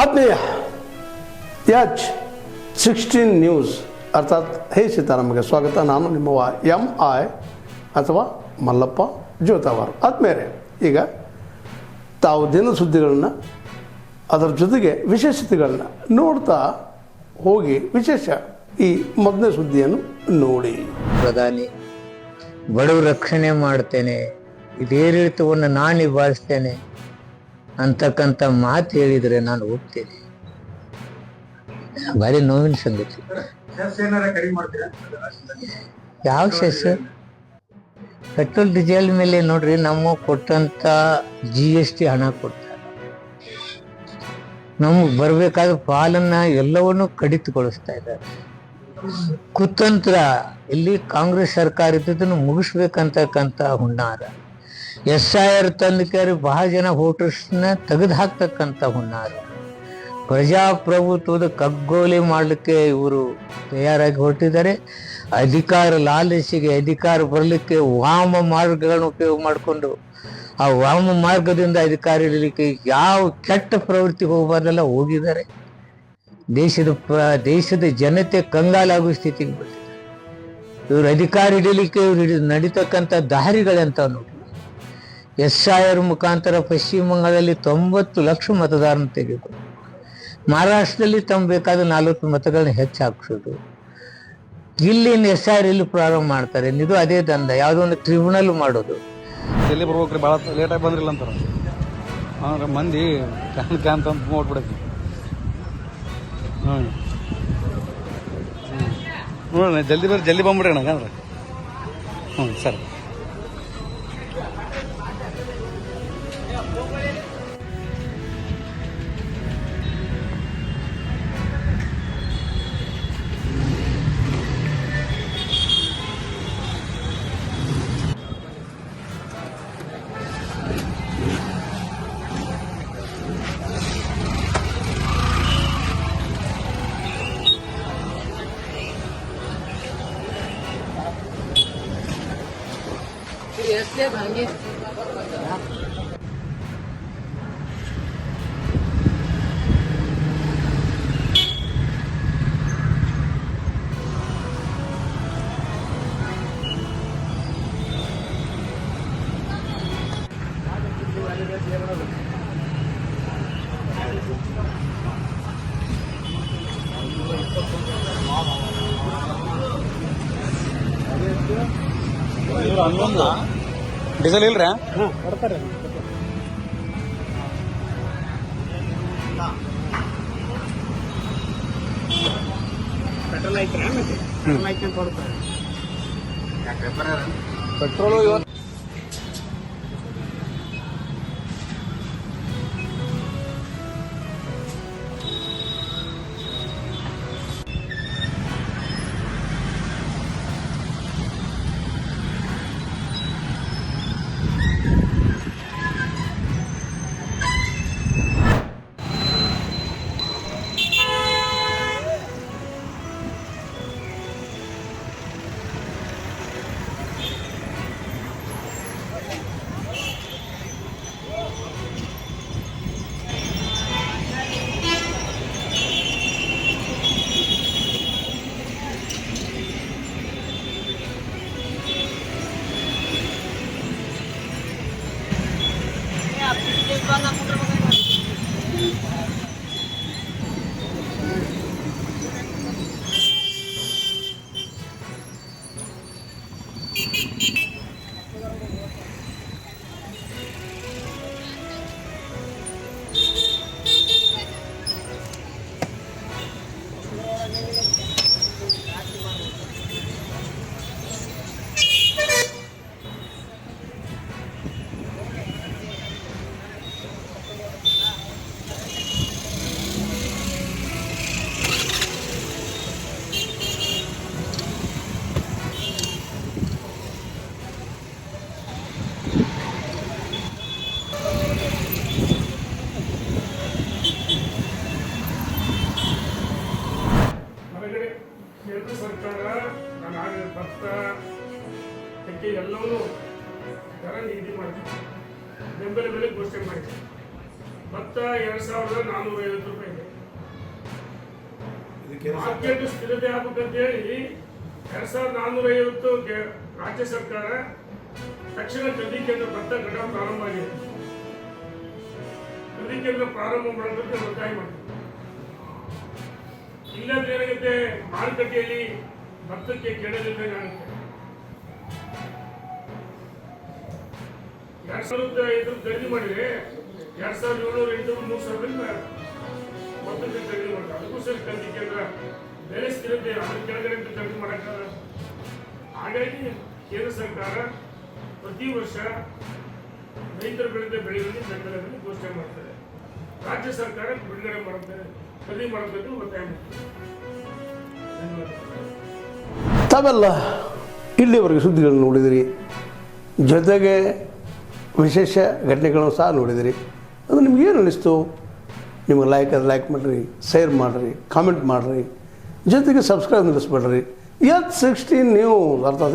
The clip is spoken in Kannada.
ಆತ್ಮೀಯ H16 ನ್ಯೂಸ್ ಅರ್ಥಾತ್ ಹೇ ಸೀತಾರಾಮಗೆ ಸ್ವಾಗತ. ನಾನು ನಿಮ್ಮವ MI ಅಥವಾ ಮಲ್ಲಪ್ಪ ಜೋತಾವರ್. ಆದ್ಮೇಲೆ ಈಗ ತಾವು ದಿನ ಸುದ್ದಿಗಳನ್ನ ಅದರ ಜೊತೆಗೆ ವಿಶೇಷತೆಗಳನ್ನ ನೋಡ್ತಾ ಹೋಗಿ ವಿಶೇಷ ಈ ಮೊದಲನೇ ಸುದ್ದಿಯನ್ನು ನೋಡಿ. ಪ್ರಧಾನಿ ಬಡವರ ರಕ್ಷಣೆ ಮಾಡ್ತೇನೆ, ಇದೇ ರೀತಿಯನ್ನು ನಾನು ನಿಭಾಯಿಸ್ತೇನೆ ಅಂತಕ್ಕಂಥ ಮಾತು ಹೇಳಿದರೆ ನಾನು ಹೋಗ್ತೇನೆ. ಭಾರಿ ನೋವಿನ ಸಂಗತಿ. ಯಾವ ಸೆಸ್ ಪೆಟ್ರೋಲ್ ಡೀಸೆಲ್ ಮೇಲೆ ನೋಡ್ರಿ, ನಮ್ಮ ಕೊಟ್ಟಂತ GST ಹಣ ಕೊಡ್ತಾರೆ, ನಮಗೆ ಬರಬೇಕಾದ ಪಾಲನ್ನ ಎಲ್ಲವನ್ನೂ ಕಡಿತಗೊಳಿಸ್ತಾ ಇದ್ದಾರೆ. ಕುತಂತ್ರ ಇಲ್ಲಿ ಕಾಂಗ್ರೆಸ್ ಸರ್ಕಾರ ಇದ್ದದನ್ನು ಮುಗಿಸ್ಬೇಕಂತಕ್ಕಂಥ ಹುನ್ನಾರ. SIR ತಂದಕೇರಿ ಬಹಳ ಜನ ವೋಟರ್ಸ್ನ ತೆಗೆದು ಹಾಕ್ತಕ್ಕಂಥ ಹುನ್ನಾರ. ಪ್ರಜಾಪ್ರಭುತ್ವದ ಕಗ್ಗೋಲೆ ಮಾಡಲಿಕ್ಕೆ ಇವರು ತಯಾರಾಗಿ ಹೊರಟಿದ್ದಾರೆ. ಅಧಿಕಾರ ಲಾಲಸಿಗೆ ಅಧಿಕಾರ ಬರಲಿಕ್ಕೆ ವಾಮ ಮಾರ್ಗಗಳನ್ನು ಉಪಯೋಗ ಮಾಡಿಕೊಂಡು ಆ ವಾಮ ಮಾರ್ಗದಿಂದ ಅಧಿಕಾರ ಇರಲಿಕ್ಕೆ ಯಾವ ಕೆಟ್ಟ ಪ್ರವೃತ್ತಿ ಹೋಗಬಾರ್ದೆಲ್ಲ ಹೋಗಿದ್ದಾರೆ. ದೇಶದ ಜನತೆ ಕಂಗಾಲಾಗುವ ಸ್ಥಿತಿಗೆ ಬಂದಿದ್ದಾರೆ. ಇವರು ಅಧಿಕಾರ ಹಿಡಲಿಕ್ಕೆ ಇವರು ನಡೀತಕ್ಕಂಥ ದಾರಿಗಳಂತ ನೋಡಿ. SIR ಮುಖಾಂತರ ಪಶ್ಚಿಮ ಬಂಗಾಳದಲ್ಲಿ 90 ಲಕ್ಷ ಮತದಾರನ ತೆಗೆದುಕೊಂಡು ಮಹಾರಾಷ್ಟ್ರದಲ್ಲಿ ತಮ್ಮ ಬೇಕಾದ 40 ಮತಗಳನ್ನ ಹೆಚ್ಚು ಹಾಕ್ಸೋದು. ಇಲ್ಲಿ SIR ಇಲ್ಲಿ ಪ್ರಾರಂಭ ಮಾಡ್ತಾರೆ. ಇದು ಅದೇ ದಂಧ, ಯಾವುದೋ ಒಂದು ಟ್ರಿಬ್ಯುನಲ್ ಮಾಡೋದು. ಎಲ್ಲಿ ಬರ್ಬೇಕ್ರಿ, ಭಾಳ ಲೇಟಾಗಿ ಬಂದ್ರಿಲ್ಲ ಅಂತಾರೆ. ಅಂದ್ರೆ ಮಂದಿ ಕ್ಯಾನ್ ತಂದು ನೋಡ್ಬಿಡೈತಿ. ನೋಡೋಣ, ಜಲ್ದಿ ಬಂದ್ಬಿಡ್ರಿ ಅಣ್ಣ ಅಂದ್ರೆ. ಸರಿ. भांगे ಡೀಸೆಲ್ ಇಲ್ರಿ? ಕೊಡ್ತಾರೆ. ಪೆಟ್ರೋಲ್ ಐತ್ರಿ, ಪೆಟ್ರೋಲು ಇವತ್ತು ಎಲ್ಲವನ್ನೂ ದರ ನಿಗದಿ ಮಾಡಿದೆ. ಬೆಂಬಲ ಬೆಲೆ ಘೋಷಣೆ ಮಾಡಿದೆ. ಭತ್ತ 2450 ರೂಪಾಯಿ ಇದೆ. ಮಾರ್ಕೆಟ್ ಸ್ಥಿರತೆ ಆಗ್ಬೇಕಂತೇಳಿ 2450 ರಾಜ್ಯ ಸರ್ಕಾರ ತಕ್ಷಣ ಖರೀದಿ ಕೇಂದ್ರ ಭತ್ತ ಘಟಕ ಪ್ರಾರಂಭ ಆಗಿದೆ. ಖರೀದಿ ಕೇಂದ್ರ ಪ್ರಾರಂಭ ಮಾಡೋದಕ್ಕೆ ಒತ್ತಾಯ ಮಾಡಿದೆ. ಇಲ್ಲಾಂದ್ರೆ ಏನಾಗುತ್ತೆ, ಮಾರುಕಟ್ಟೆಯಲ್ಲಿ ಭತ್ತಕ್ಕೆ ಕೆಡಲಿದ್ದಾಗುತ್ತೆ. 2005 ಖರೀದಿ ಮಾಡಿದ್ರೆ 2700 3,000 ಭತ್ತಕ್ಕೆ ಖರೀದಿ ಮಾಡ್ತಾರೆ. ಅದಕ್ಕೋಸ್ಕರ ಖರೀದಿ ಕೇಂದ್ರ ಬೆಲೆ ಸ್ಥಿರತೆ ಅದ್ರ ಕೆಳಗಡೆ ಖರೀದಿ ಮಾಡಕ್ಕಾಗಲ್ಲ. ಹಾಗಾಗಿ ಕೇಂದ್ರ ಸರ್ಕಾರ ಪ್ರತಿ ವರ್ಷ ರೈತರ ಬೆಳೆದ ಬೆಳೆಗಳಿಗೆ ಬೆಂಬಲ ಬೆಲೆ ಘೋಷಣೆ ಮಾಡ್ತಾರೆ. ರಾಜ್ಯ ಸರ್ಕಾರ ಬಿಡುಗಡೆ ಮಾಡುತ್ತದೆ, ಖರೀದಿ ಮಾಡಬೇಕು ಒತ್ತಾಯ ಮಾಡ್ತಾರೆ. ತಾವೆಲ್ಲ ಇಲ್ಲಿವರೆಗೆ ಸುದ್ದಿಗಳನ್ನು ನೋಡಿದಿರಿ, ಜೊತೆಗೆ ವಿಶೇಷ ಘಟನೆಗಳನ್ನು ಸಹ ನೋಡಿದಿರಿ. ಅದು ನಿಮ್ಗೇನು ಅನ್ನಿಸ್ತು? ನಿಮಗೆ ಲೈಕ್ ಮಾಡಿರಿ, ಶೇರ್ ಮಾಡಿರಿ, ಕಾಮೆಂಟ್ ಮಾಡಿರಿ, ಜೊತೆಗೆ ಸಬ್ಸ್ಕ್ರೈಬ್ ನಿಲ್ಲಿಸ್ಬೇಡ್ರಿ. H16 ನ್ಯೂಸ್ ಅರ್ಥಾತ್